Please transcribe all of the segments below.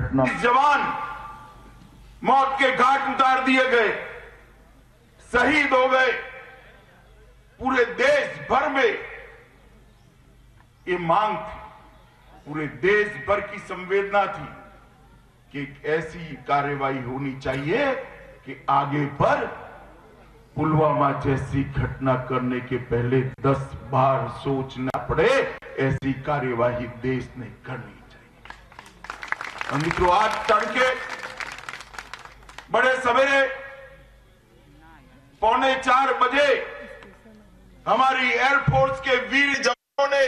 घटना। जवान मौत के घाट उतार दिए गए, शहीद हो गए। पूरे देश भर में ये मांग थी, पूरे देश भर की संवेदना थी कि एक ऐसी कार्रवाई होनी चाहिए कि आगे पर पुलवामा जैसी घटना करने के पहले 10 बार सोचना पड़े, ऐसी कार्यवाही देश ने करनी चाहिए। और मित्रों, आज तड़के बड़े सवेरे 3:45 बजे हमारी एयरफोर्स के वीर जवानों ने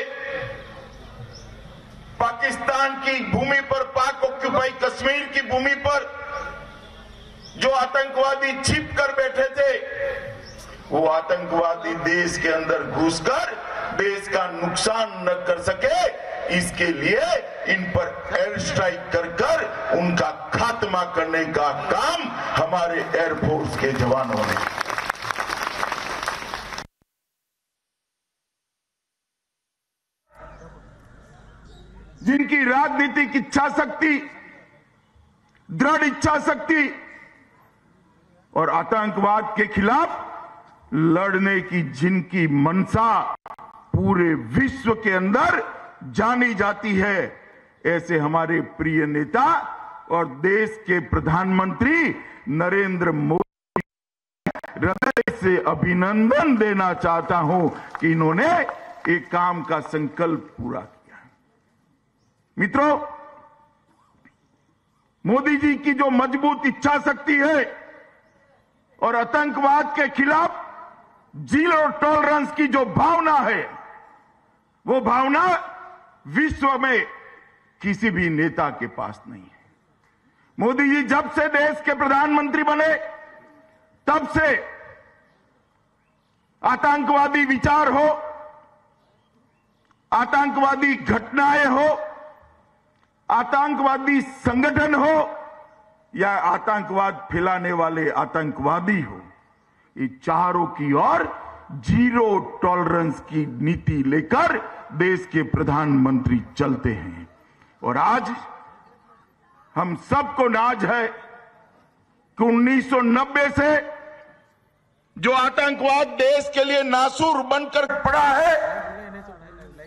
पाकिस्तान की भूमि पर, पाक ऑक्यूपाई कश्मीर की भूमि पर जो आतंकवादी छिप कर बैठे थे, वो आतंकवादी देश के अंदर घुसकर देश का नुकसान न कर सके, इसके लिए इन पर एयर स्ट्राइक कर उनका खात्मा करने का काम हमारे एयरफोर्स के जवानों ने। जिनकी राजनीतिक इच्छा शक्ति, दृढ़ इच्छा शक्ति और आतंकवाद के खिलाफ लड़ने की जिनकी मंशा पूरे विश्व के अंदर जानी जाती है, ऐसे हमारे प्रिय नेता और देश के प्रधानमंत्री नरेंद्र मोदी, हृदय से अभिनंदन देना चाहता हूं कि इन्होंने एक काम का संकल्प पूरा किया। मित्रों, मोदी जी की जो मजबूत इच्छा शक्ति है और आतंकवाद के खिलाफ जीरो टॉलरेंस की जो भावना है, वो भावना विश्व में किसी भी नेता के पास नहीं है। मोदी जी जब से देश के प्रधानमंत्री बने, तब से आतंकवादी विचार हो, आतंकवादी घटनाएं हो, आतंकवादी संगठन हो या आतंकवाद फैलाने वाले आतंकवादी हो, ये चारों की ओर जीरो टॉलरेंस की नीति लेकर देश के प्रधानमंत्री चलते हैं। और आज हम सबको नाज है कि 1990 से जो आतंकवाद देश के लिए नासूर बनकर पड़ा है,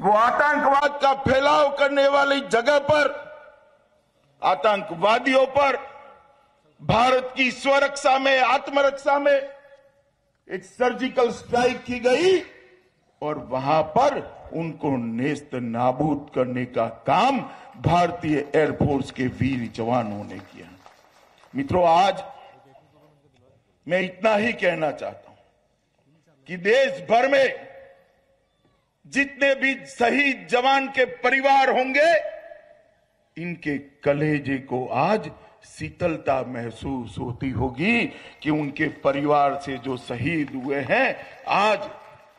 वो आतंकवाद का फैलाव करने वाली जगह पर, आतंकवादियों पर भारत की स्वरक्षा में, आत्मरक्षा में एक सर्जिकल स्ट्राइक की गई और वहां पर उनको नेस्त नाबूद करने का काम भारतीय एयरफोर्स के वीर जवानों ने किया। मित्रों, आज मैं इतना ही कहना चाहता हूं कि देश भर में जितने भी शहीद जवान के परिवार होंगे, इनके कलेजे को आज शीतलता महसूस होती होगी कि उनके परिवार से जो शहीद हुए हैं, आज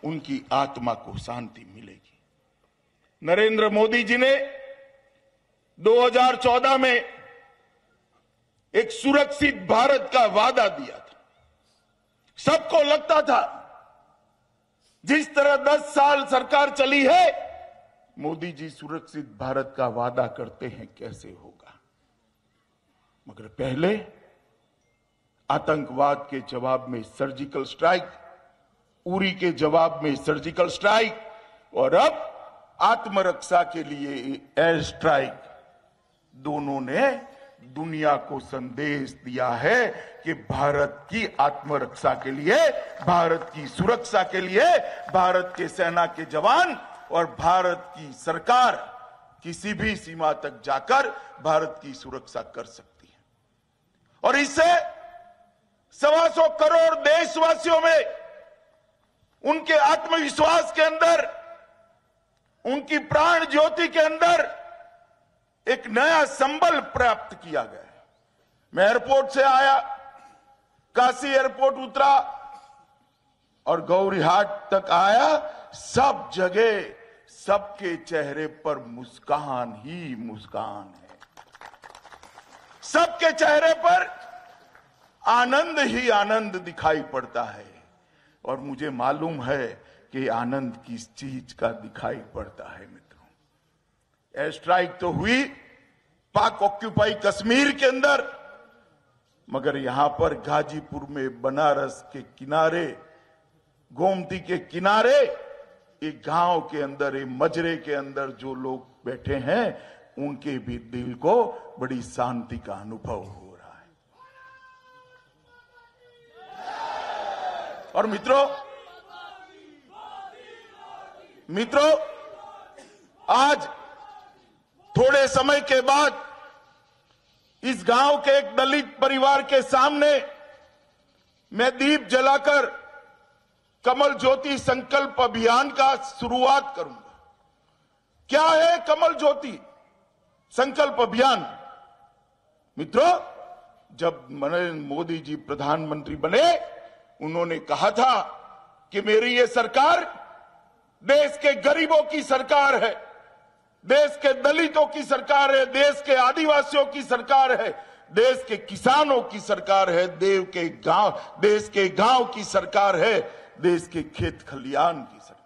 उनकी आत्मा को शांति मिलेगी। नरेंद्र मोदी जी ने 2014 में एक सुरक्षित भारत का वादा दिया था। सबको लगता था जिस तरह 10 साल सरकार चली है, मोदी जी सुरक्षित भारत का वादा करते हैं, कैसे होगा। मगर पहले आतंकवाद के जवाब में सर्जिकल स्ट्राइक, उरी के जवाब में सर्जिकल स्ट्राइक और अब आत्मरक्षा के लिए एयर स्ट्राइक, दोनों ने दुनिया को संदेश दिया है कि भारत की आत्मरक्षा के लिए, भारत की सुरक्षा के लिए भारत के सेना के जवान और भारत की सरकार किसी भी सीमा तक जाकर भारत की सुरक्षा कर सकती है। और इससे 125 करोड़ देशवासियों में, उनके आत्मविश्वास के अंदर, उनकी प्राण ज्योति के अंदर एक नया संबल प्राप्त किया गया है। मैं एयरपोर्ट से आया, काशी एयरपोर्ट उतरा और गौरीहाट तक आया, सब जगह सबके चेहरे पर मुस्कान ही मुस्कान है। सबके चेहरे पर आनंद ही आनंद दिखाई पड़ता है। और मुझे मालूम है कि आनंद किस चीज का दिखाई पड़ता है। मित्रों, एयर स्ट्राइक तो हुई, पाक ऑक्यूपाई कश्मीर के अंदर, मगर यहां पर गाजीपुर में, बनारस के किनारे, गोमती के किनारे, एक गांव के अंदर, एक मजरे के अंदर जो लोग बैठे हैं, उनके भी दिल को बड़ी शांति का अनुभव हो रहा है। और मित्रों, आज थोड़े समय के बाद इस गांव के एक दलित परिवार के सामने मैं दीप जलाकर कमल ज्योति संकल्प अभियान का शुरुआत करूंगा। क्या है कमल ज्योति संकल्प अभियान? मित्रों, जब नरेंद्र मोदी जी प्रधानमंत्री बने, उन्होंने कहा था कि मेरी ये सरकार देश के गरीबों की सरकार है, देश के दलितों की सरकार है, देश के आदिवासियों की सरकार है, देश के किसानों की सरकार है, देश के गांव की सरकार है, देश के खेत खलियान की सरकार।